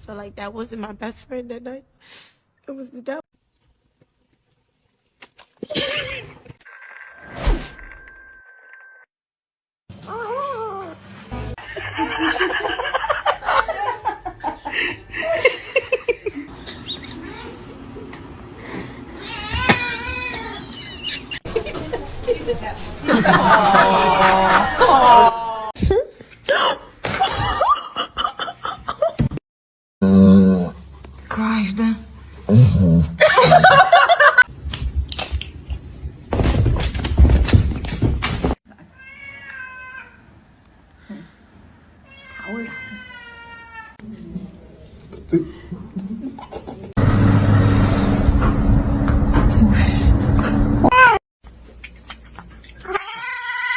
felt like that wasn't my best friend that night. It was the devil. Kaydı. Thảo lặng.